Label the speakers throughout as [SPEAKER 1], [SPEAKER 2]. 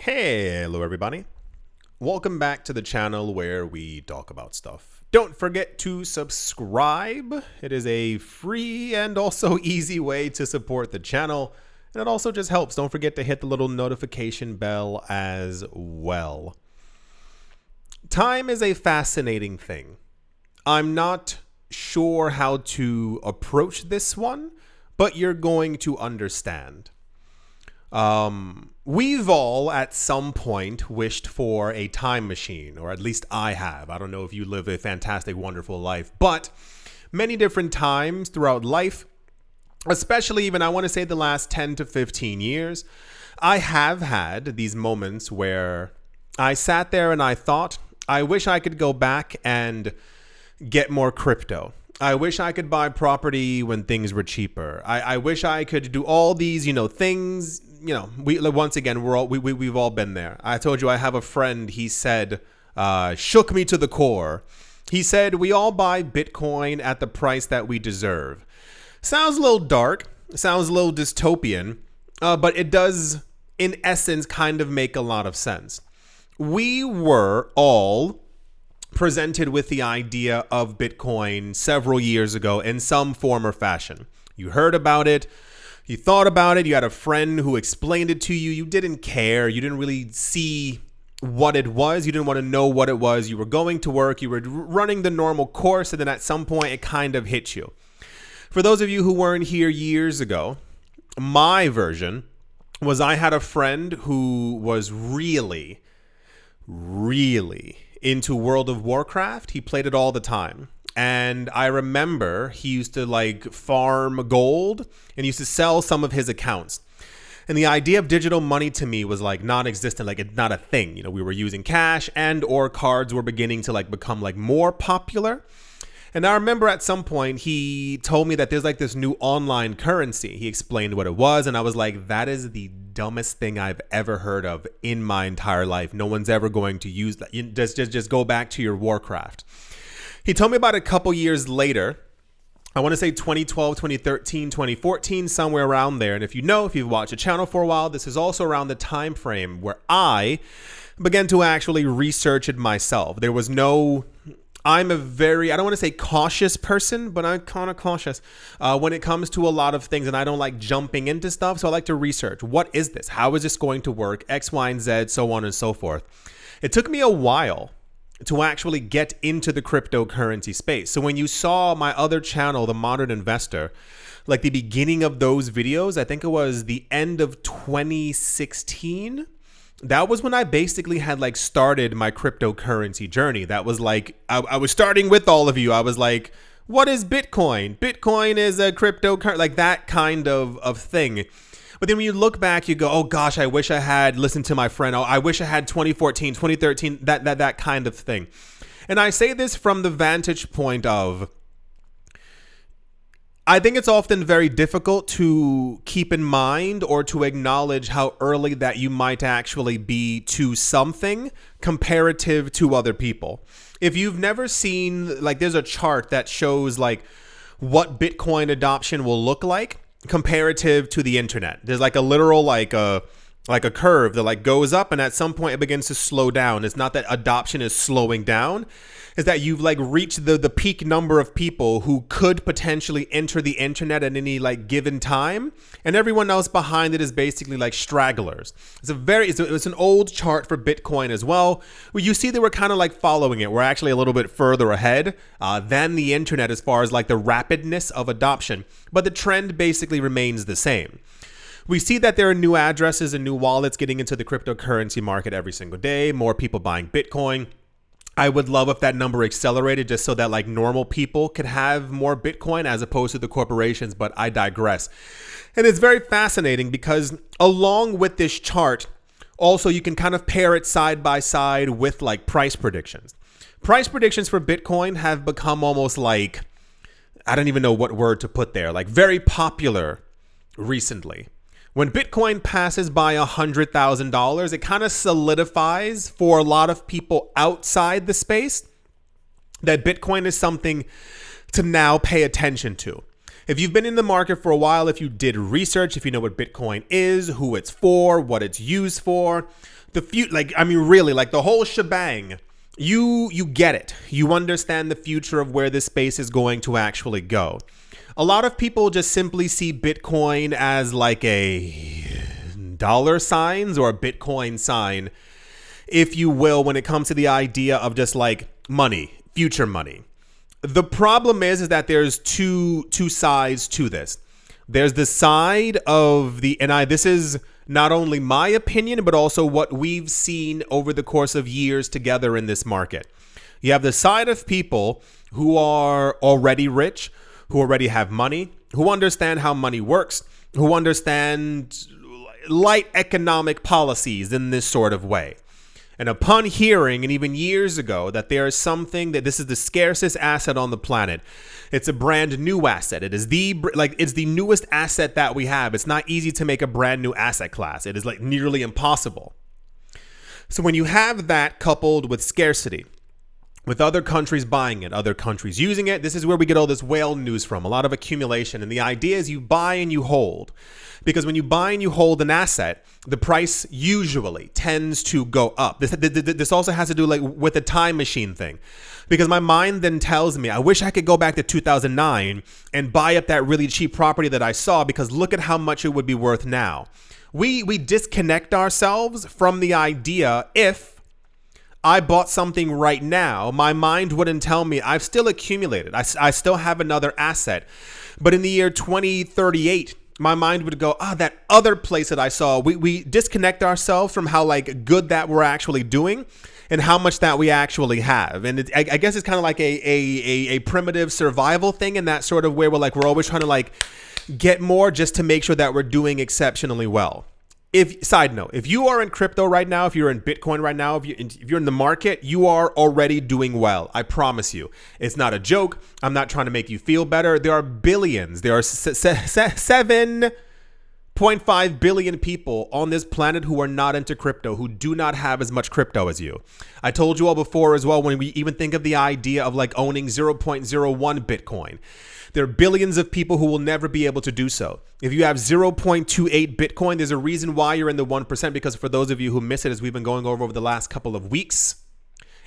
[SPEAKER 1] Hello everybody. Welcome back to the channel where we talk about stuff. Don't forget to subscribe. It is a free and also easy way to support the channel. And it also just helps. Don't forget to hit the little notification bell as well. Time is a fascinating thing. I'm not sure how to approach this one, but you're going to understand. We've all at some point wished for a time machine, or at least I have. I don't know if you live a fantastic, wonderful life, but many different times throughout life, especially even I want to say the last 10 to 15 years, I have had these moments where I sat there and I thought, I wish I could go back and get more crypto. I wish I could buy property when things were cheaper. I wish I could do all these, things. Once again, we've all been there. I told you I have a friend. He said, shook me to the core. He said, we all buy Bitcoin at the price that we deserve. Sounds a little dark. Sounds a little dystopian. But it does, in essence, kind of make a lot of sense. We were all presented with the idea of Bitcoin several years ago in some form or fashion. You heard about it. You thought about it. You had a friend who explained it to you. You didn't care. You didn't really see what it was. You didn't want to know what it was. You were going to work. You were running the normal course. And then at some point, it kind of hit you. For those of you who weren't here years ago, my version was I had a friend who was really into World of Warcraft. He played it all the time. And I remember he used to farm gold and used to sell some of his accounts. And the idea of digital money to me was non-existent, it's not a thing. We were using cash and or cards were beginning to become more popular. And I remember at some point he told me that there's this new online currency. He explained what it was. And I was like, that is the dumbest thing I've ever heard of in my entire life. No one's ever going to use that. Just go back to your Warcraft. He told me about it a couple years later. I want to say 2012, 2013, 2014, somewhere around there. And if you've watched the channel for a while, this is also around the time frame where I began to actually research it myself. There was I'm a very, I don't want to say cautious person, but I'm kind of cautious when it comes to a lot of things. And I don't like jumping into stuff. So I like to research. What is this? How is this going to work? X, Y, and Z, so on and so forth. It took me a while to actually get into the cryptocurrency space. So when you saw my other channel, The Modern Investor, the beginning of those videos, I think it was the end of 2016. That was when I basically had started my cryptocurrency journey. That was I was starting with all of you. I was like, what is Bitcoin? Bitcoin is a cryptocurrency, that kind of thing. But then when you look back, you go, oh gosh, I wish I had listened to my friend. Oh, I wish I had 2014, 2013, that kind of thing. And I say this from the vantage point of, I think it's often very difficult to keep in mind or to acknowledge how early that you might actually be to something comparative to other people. If you've never seen, there's a chart that shows what Bitcoin adoption will look like comparative to the internet. There's a literal a curve that goes up and at some point it begins to slow down. It's not that adoption is slowing down. Is that you've reached the peak number of people who could potentially enter the internet at any given time, and everyone else behind it is basically stragglers. It's an old chart for Bitcoin as well, where you see that we're kind of following it. We're actually a little bit further ahead than the internet as far as the rapidness of adoption, but the trend basically remains the same. We see that there are new addresses and new wallets getting into the cryptocurrency market every single day, more people buying Bitcoin. I would love if that number accelerated just so that normal people could have more Bitcoin as opposed to the corporations, but I digress. And it's very fascinating because along with this chart, also you can kind of pair it side by side with price predictions. Price predictions for Bitcoin have become almost I don't even know what word to put there, very popular recently. When Bitcoin passes by $100,000, it kind of solidifies for a lot of people outside the space that Bitcoin is something to now pay attention to. If you've been in the market for a while, if you did research, if you know what Bitcoin is, who it's for, what it's used for, really, like the whole shebang, you get it. You understand the future of where this space is going to actually go. A lot of people just simply see Bitcoin as like a dollar signs or a Bitcoin sign, if you will, when it comes to the idea of just like money, future money. The problem is that there's two sides to this. There's the side of this is not only my opinion, but also what we've seen over the course of years together in this market. You have the side of people who are already rich, who already have money, who understand how money works, who understand light economic policies in this sort of way. And upon hearing, and even years ago, that there is something that this is the scarcest asset on the planet. It's a brand new asset. It is it's the newest asset that we have. It's not easy to make a brand new asset class. It is like nearly impossible. So when you have that coupled with scarcity, with other countries buying it, other countries using it, this is where we get all this whale news from, a lot of accumulation. And the idea is you buy and you hold. Because when you buy and you hold an asset, the price usually tends to go up. This also has to do like with the time machine thing. Because my mind then tells me, I wish I could go back to 2009 and buy up that really cheap property that I saw, because look at how much it would be worth now. We disconnect ourselves from the idea. If I bought something right now, my mind wouldn't tell me I've still accumulated. I still have another asset. But in the year 2038, my mind would go, that other place that I saw. We disconnect ourselves from how like good that we're actually doing and how much that we actually have. And I guess it's kind of like a primitive survival thing in that sort of way, where like we're always trying to like get more just to make sure that we're doing exceptionally well. Side note, if you are in crypto right now, if you're in Bitcoin right now, if you're in the market, you are already doing well. I promise you. It's not a joke. I'm not trying to make you feel better. There are billions. There are 7.5 billion people on this planet who are not into crypto, who do not have as much crypto as you. I told you all before as well, when we even think of the idea of like owning 0.01 Bitcoin. There are billions of people who will never be able to do so. If you have 0.28 Bitcoin, there's a reason why you're in the 1%, because for those of you who miss it, as we've been going over the last couple of weeks,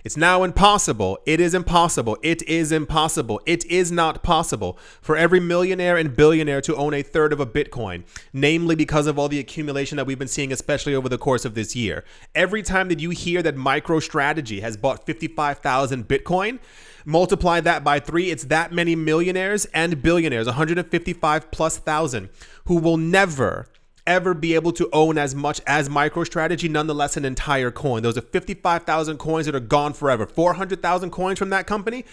[SPEAKER 1] it's now impossible. It is impossible. It is impossible. It is not possible for every millionaire and billionaire to own a third of a Bitcoin, namely because of all the accumulation that we've been seeing, especially over the course of this year. Every time that you hear that MicroStrategy has bought 55,000 Bitcoin, multiply that by 3, it's that many millionaires and billionaires, 155 plus thousand, who will never ever be able to own as much as MicroStrategy, nonetheless an entire coin. Those are 55,000 coins that are gone forever. 400,000 coins from that company,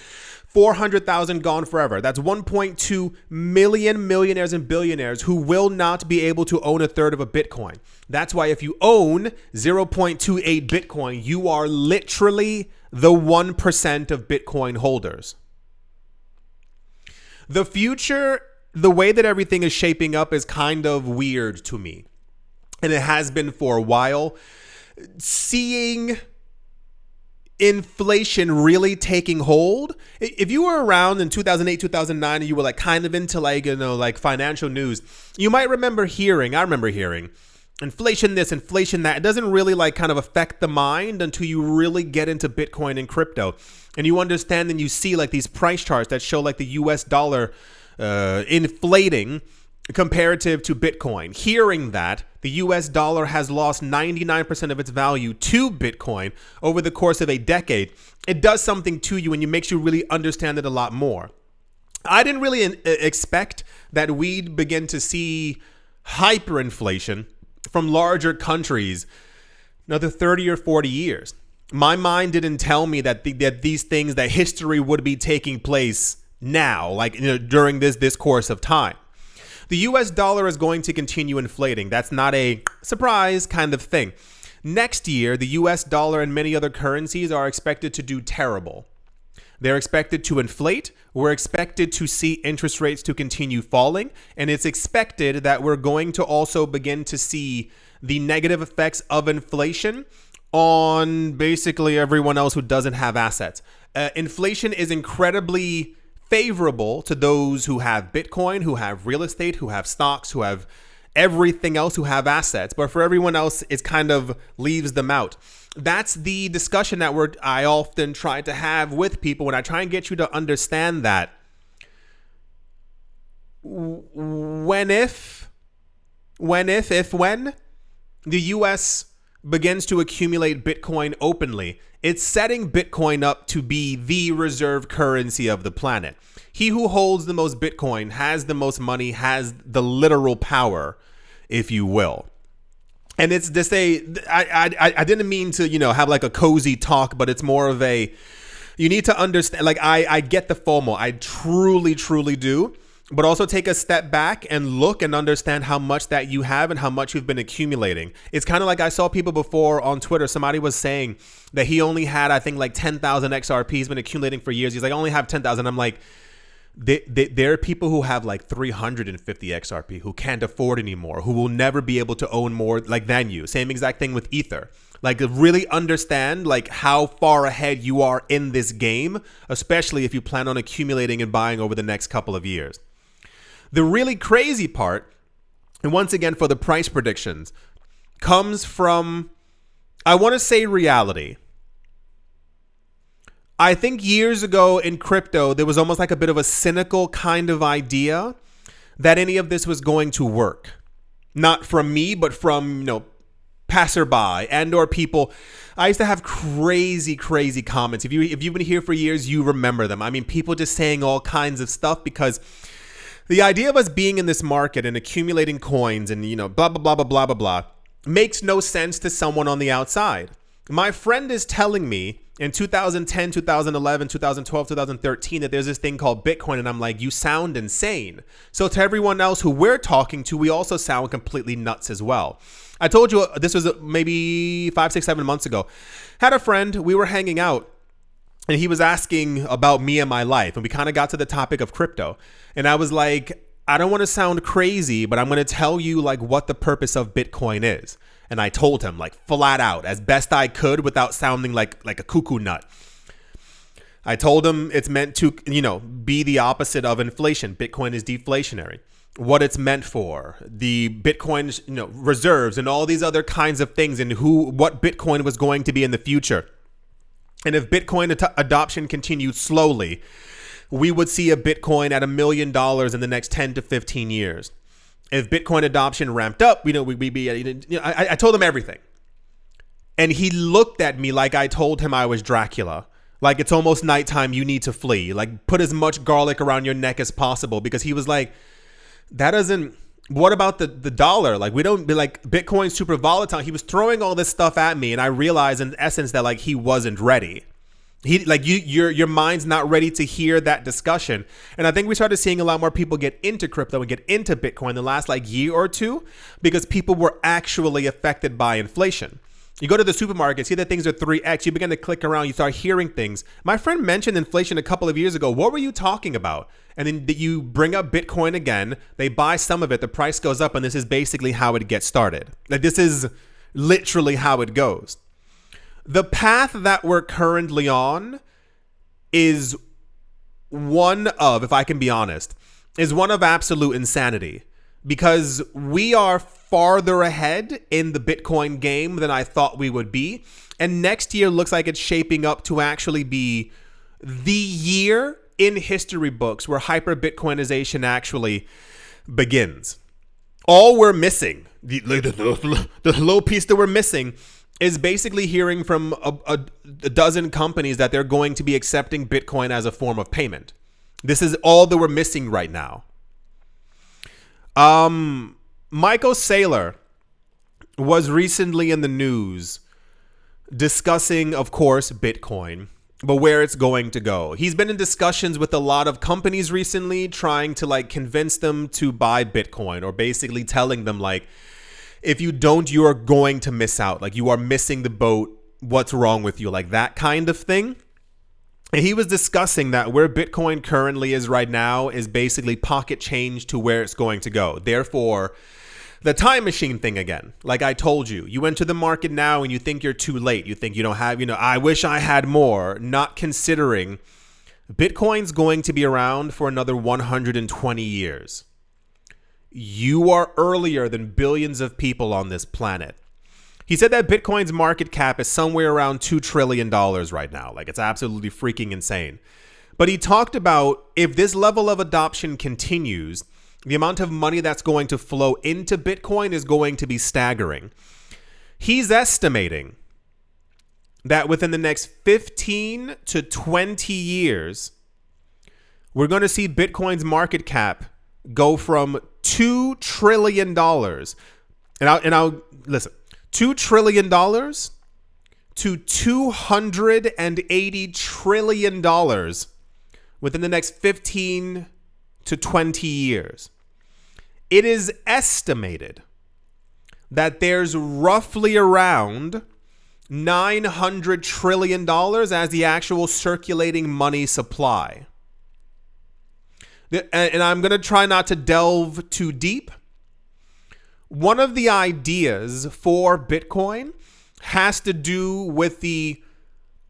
[SPEAKER 1] 400,000 gone forever. That's 1.2 million millionaires and billionaires who will not be able to own a third of a Bitcoin. That's why if you own 0.28 Bitcoin, you are literally the 1% of Bitcoin holders. The future, the way that everything is shaping up, is kind of weird to me. And it has been for a while. Seeing inflation really taking hold. If you were around in 2008, 2009, and you were like kind of into like financial news, you might remember hearing, I remember hearing, inflation this, inflation that. It doesn't really like kind of affect the mind until you really get into Bitcoin and crypto. And you understand and you see like these price charts that show like the US dollar inflating comparative to Bitcoin. Hearing that the US dollar has lost 99% of its value to Bitcoin over the course of a decade, it does something to you and it makes you really understand it a lot more. I didn't really expect that we'd begin to see hyperinflation from larger countries another 30 or 40 years. My mind didn't tell me that these things, that history would be taking place now, like during this course of time. The US dollar is going to continue inflating. That's not a surprise kind of thing. Next year, the US dollar and many other currencies are expected to do terrible. They're expected to inflate. We're expected to see interest rates to continue falling. And it's expected that we're going to also begin to see the negative effects of inflation on basically everyone else who doesn't have assets. Inflation is incredibly favorable to those who have Bitcoin, who have real estate, who have stocks, who have everything else, who have assets. But for everyone else, it kind of leaves them out. That's the discussion that I often try to have with people when I try and get you to understand that when the US begins to accumulate Bitcoin openly, it's setting Bitcoin up to be the reserve currency of the planet. He who holds the most Bitcoin has the most money, has the literal power, if you will. And it's to say, I didn't mean to, have like a cozy talk, but it's more of a, you need to understand, like I get the FOMO. I truly, truly do. But also take a step back and look and understand how much that you have and how much you've been accumulating. It's kind of like I saw people before on Twitter. Somebody was saying that he only had, I think, like 10,000 XRP. He's been accumulating for years. He's like, I only have 10,000. I'm like, there are people who have like 350 XRP who can't afford anymore, who will never be able to own more like than you. Same exact thing with Ether. Like, really understand like how far ahead you are in this game, especially if you plan on accumulating and buying over the next couple of years. The really crazy part, and once again for the price predictions, comes from, I want to say, reality. I think years ago in crypto, there was almost like a bit of a cynical kind of idea that any of this was going to work. Not from me, but from, passerby and or people. I used to have crazy comments. If you've been here for years, you remember them. I mean, people just saying all kinds of stuff because the idea of us being in this market and accumulating coins and, blah, blah, blah, blah, blah, blah, blah, makes no sense to someone on the outside. My friend is telling me in 2010, 2011, 2012, 2013 that there's this thing called Bitcoin. And I'm like, you sound insane. So to everyone else who we're talking to, we also sound completely nuts as well. I told you this was maybe 5, 6, 7 months ago. Had a friend, we were hanging out. And he was asking about me and my life. And we kind of got to the topic of crypto. And I was like, I don't want to sound crazy, but I'm going to tell you like what the purpose of Bitcoin is. And I told him like flat out as best I could without sounding like a cuckoo nut. I told him it's meant to, be the opposite of inflation. Bitcoin is deflationary. What it's meant for, the Bitcoin, reserves and all these other kinds of things and what Bitcoin was going to be in the future. And if Bitcoin adoption continued slowly, we would see a Bitcoin at $1 million in the next 10 to 15 years. If Bitcoin adoption ramped up, we'd be, I told him everything. And he looked at me like I told him I was Dracula. Like, it's almost nighttime, you need to flee. Like, put as much garlic around your neck as possible. Because he was like, what about the dollar? Like, we don't be like, Bitcoin's super volatile. He was throwing all this stuff at me. And I realized in essence that like he wasn't ready. Your mind's not ready to hear that discussion. And I think we started seeing a lot more people get into crypto and get into Bitcoin the last like year or two because people were actually affected by inflation. You go to the supermarket, see that things are 3x. You begin to click around. You start hearing things. My friend mentioned inflation a couple of years ago. What were you talking about? And then you bring up Bitcoin again. They buy some of it. The price goes up. And this is basically how it gets started. Like, this is literally how it goes. The path that we're currently on is one of, if I can be honest, is one of absolute insanity because we are farther ahead in the Bitcoin game than I thought we would be. And next year looks like it's shaping up to actually be the year in history books where Hyperbitcoinization actually begins. All we're missing, the little piece that we're missing, is basically hearing from a dozen companies that they're going to be accepting Bitcoin as a form of payment. This is all that we're missing right now. Michael Saylor was recently in the news discussing, of course, Bitcoin, but where it's going to go. He's been in discussions with a lot of companies recently trying to like convince them to buy Bitcoin or basically telling them like, if you don't, you are going to miss out. Like, you are missing the boat. What's wrong with you? Like that kind of thing. And he was discussing that where Bitcoin currently is right now is basically pocket change to where it's going to go. Therefore, the time machine thing again, like I told you, you enter the market now and you think you're too late. You think you don't have, I wish I had more, not considering Bitcoin's going to be around for another 120 years. You are earlier than billions of people on this planet. He said that Bitcoin's market cap is somewhere around $2 trillion right now. Like, it's absolutely freaking insane. But he talked about if this level of adoption continues, the amount of money that's going to flow into Bitcoin is going to be staggering. He's estimating that within the next 15 to 20 years, we're going to see Bitcoin's market cap go from $2 trillion. And I'll listen, $2 trillion to $280 trillion within the next 15 to 20 years. It is estimated that there's roughly around $900 trillion as the actual circulating money supply. And I'm going to try not to delve too deep. One of the ideas for Bitcoin has to do with the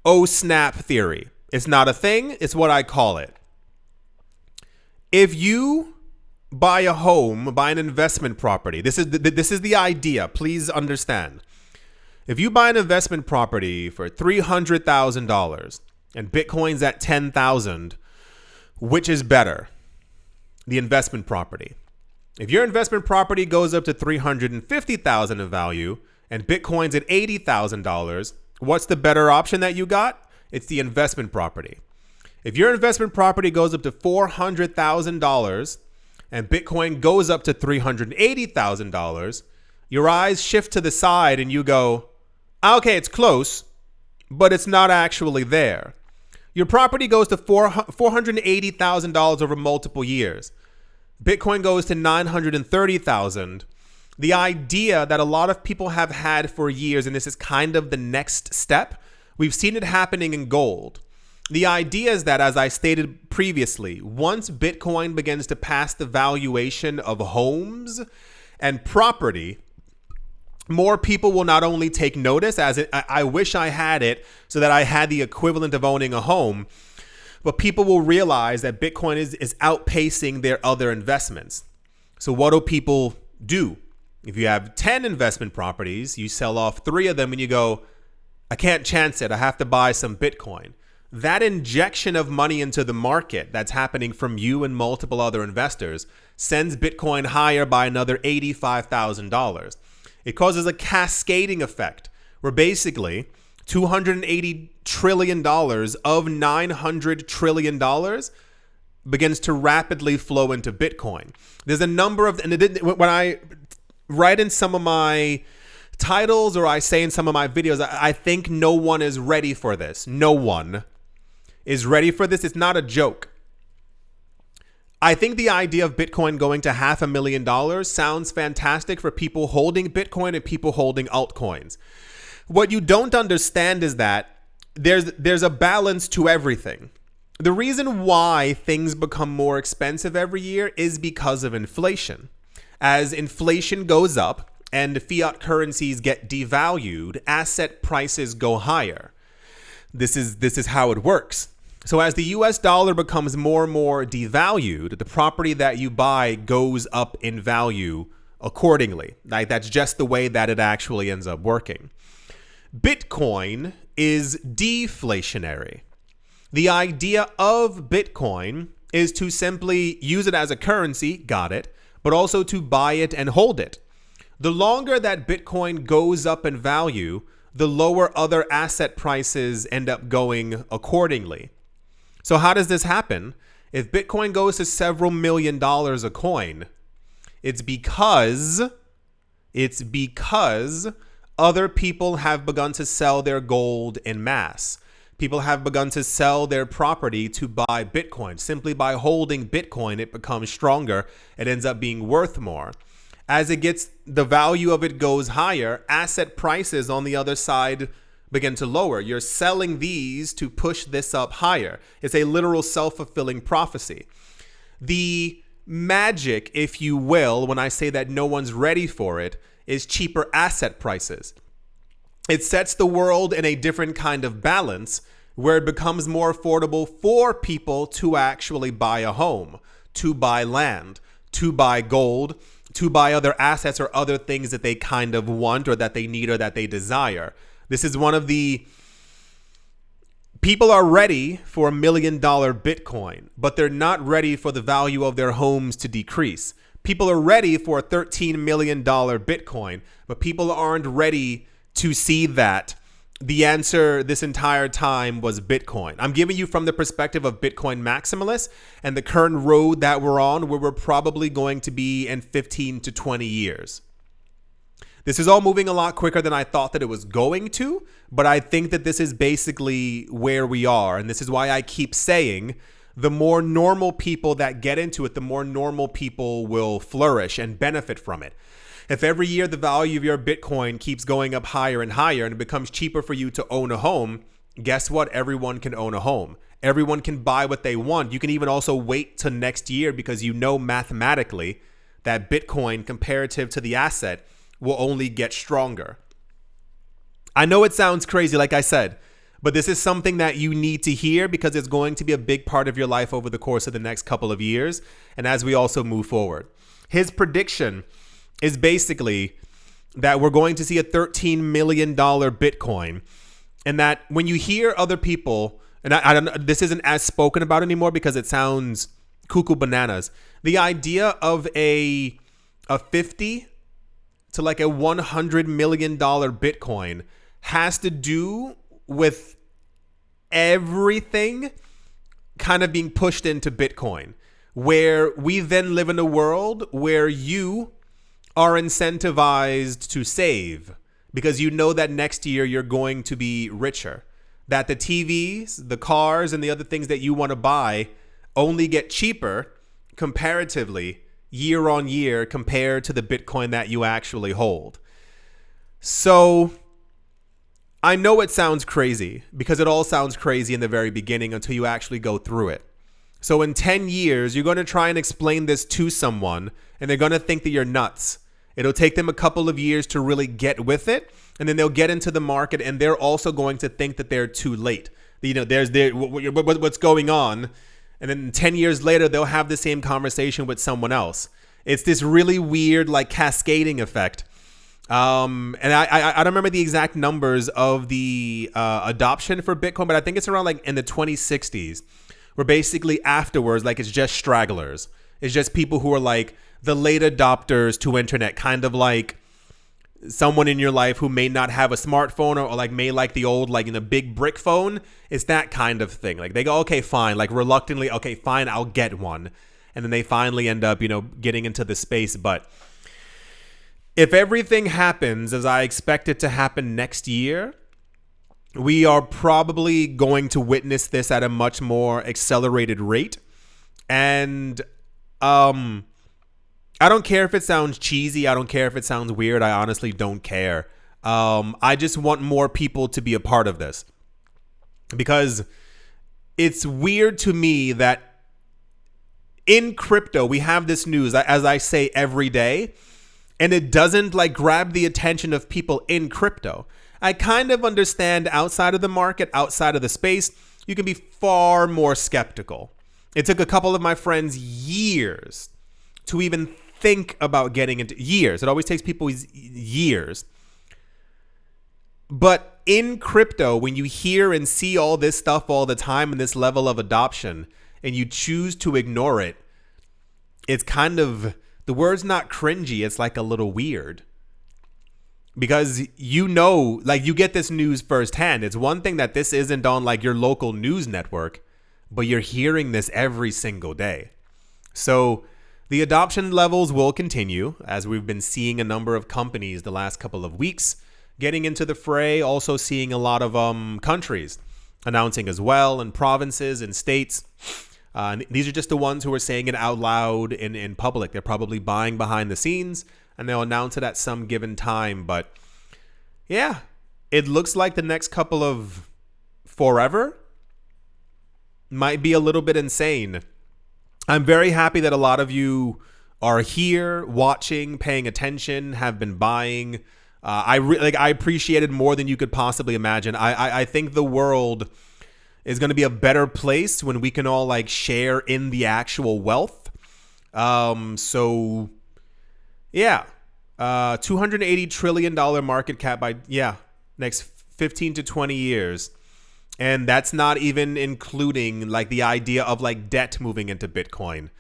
[SPEAKER 1] oh snap theory. It's not a thing. It's what I call it. If you buy a home, buy an investment property, this is the idea. Please understand. If you buy an investment property for $300,000 and Bitcoin's at $10,000, which is better? The investment property. If your investment property goes up to $350,000 in value and Bitcoin's at $80,000, what's the better option that you got? It's the investment property. If your investment property goes up to $400,000 and Bitcoin goes up to $380,000, your eyes shift to the side and you go, okay, it's close, but it's not actually there. Your property goes to $480,000 over multiple years. Bitcoin goes to $930,000. The idea that a lot of people have had for years, and this is kind of the next step, we've seen it happening in gold. The idea is that, as I stated previously, once Bitcoin begins to pass the valuation of homes and property, more people will not only take notice, I wish I had it so that I had the equivalent of owning a home, but people will realize that Bitcoin is outpacing their other investments. So what do people do? If you have 10 investment properties, you sell off 3 of them and you go, I can't chance it. I have to buy some Bitcoin. That injection of money into the market that's happening from you and multiple other investors sends Bitcoin higher by another $85,000. It causes a cascading effect where basically $280 trillion of $900 trillion begins to rapidly flow into Bitcoin. There's a number of, and when I write in some of my titles or I say in some of my videos, I think no one is ready for this. No one is ready for this. It's not a joke. I think the idea of Bitcoin going to $500,000 sounds fantastic for people holding Bitcoin and people holding altcoins. What you don't understand is that there's a balance to everything. The reason why things become more expensive every year is because of inflation. As inflation goes up and fiat currencies get devalued, asset prices go higher. This is how it works. So as the US dollar becomes more and more devalued, the property that you buy goes up in value accordingly. Like, that's just the way that it actually ends up working. Bitcoin is deflationary. The idea of Bitcoin is to simply use it as a currency, got it, but also to buy it and hold it. The longer that Bitcoin goes up in value, the lower other asset prices end up going accordingly. So how does this happen? If Bitcoin goes to several $1 million a coin, it's because other people have begun to sell their gold in mass. People have begun to sell their property to buy Bitcoin. Simply by holding Bitcoin, it becomes stronger. It ends up being worth more. As the value of it goes higher, asset prices on the other side begin to lower. You're selling these to push this up higher. It's a literal self-fulfilling prophecy. The magic, if you will, when I say that no one's ready for it, is cheaper asset prices. It sets the world in a different kind of balance where it becomes more affordable for people to actually buy a home, to buy land, to buy gold, to buy other assets or other things that they kind of want or that they need or that they desire. This is one of the... People are ready for $1 million Bitcoin, but they're not ready for the value of their homes to decrease. People are ready for a $13 million Bitcoin, but people aren't ready to see that the answer this entire time was Bitcoin. I'm giving you from the perspective of Bitcoin maximalists and the current road that we're on, where we're probably going to be in 15 to 20 years. This is all moving a lot quicker than I thought that it was going to, but I think that this is basically where we are. And this is why I keep saying the more normal people that get into it, the more normal people will flourish and benefit from it. If every year the value of your Bitcoin keeps going up higher and higher and it becomes cheaper for you to own a home, guess what? Everyone can own a home. Everyone can buy what they want. You can even also wait till next year because you know mathematically that Bitcoin comparative to the asset will only get stronger. I know it sounds crazy, like I said, but this is something that you need to hear because it's going to be a big part of your life over the course of the next couple of years and as we also move forward. His prediction is basically that we're going to see a $13 million Bitcoin, and that when you hear other people, and I don't, this isn't as spoken about anymore because it sounds cuckoo bananas. The idea of a 50 to like a $100 million Bitcoin has to do with everything kind of being pushed into Bitcoin, where we then live in a world where you are incentivized to save because you know that next year you're going to be richer, that the TVs, the cars, and the other things that you want to buy only get cheaper comparatively year on year compared to the Bitcoin that you actually hold. So I know it sounds crazy because it all sounds crazy in the very beginning until you actually go through it. So in 10 years, you're going to try and explain this to someone and they're going to think that you're nuts. It'll take them a couple of years to really get with it. And then they'll get into the market and they're also going to think that they're too late. You know, what's going on. And then 10 years later, they'll have the same conversation with someone else. It's this really weird, like, cascading effect. And I don't remember the exact numbers of the adoption for Bitcoin, but I think it's around like in the 2060s, where basically afterwards, like, it's just stragglers. It's just people who are like the late adopters to internet, kind of like someone in your life who may not have a smartphone or like may like the old, like in a big brick phone. It's that kind of thing. Like they go, okay, fine, like reluctantly, okay, fine, I'll get one. And then they finally end up, you know, getting into the space. But if everything happens as I expect it to happen next year, we are probably going to witness this at a much more accelerated rate. And I don't care if it sounds cheesy. I don't care if it sounds weird. I honestly don't care. I just want more people to be a part of this, because it's weird to me that in crypto, we have this news, as I say, every day, and it doesn't like grab the attention of people in crypto. I kind of understand outside of the market, outside of the space, you can be far more skeptical. It took a couple of my friends years to even think about getting into years. It always takes people years. But in crypto, when you hear and see all this stuff all the time and this level of adoption, and you choose to ignore it, it's kind of, the word's not cringy, it's like a little weird. Because you know, like you get this news firsthand. It's one thing that this isn't on like your local news network, but you're hearing this every single day. So the adoption levels will continue, as we've been seeing a number of companies the last couple of weeks getting into the fray, also seeing a lot of countries announcing as well, and provinces and states. And these are just the ones who are saying it out loud in public. They're probably buying behind the scenes, and they'll announce it at some given time. But yeah, it looks like the next couple of forever might be a little bit insane. I'm very happy that a lot of you are here, watching, paying attention, have been buying. I appreciate it more than you could possibly imagine. I think the world is going to be a better place when we can all like share in the actual wealth. So yeah, $280 trillion market cap by, next 15 to 20 years. And that's not even including like the idea of like debt moving into Bitcoin.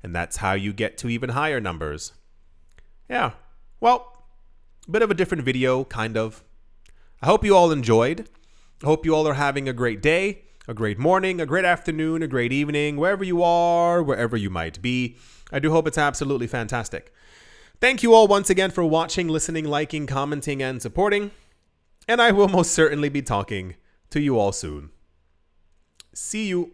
[SPEAKER 1] And that's how you get to even higher numbers. Yeah. Well, a bit of a different video, kind of. I hope you all enjoyed. I hope you all are having a great day, a great morning, a great afternoon, a great evening, wherever you are, wherever you might be. I do hope it's absolutely fantastic. Thank you all once again for watching, listening, liking, commenting, and supporting. And I will most certainly be talking to you all soon. See you.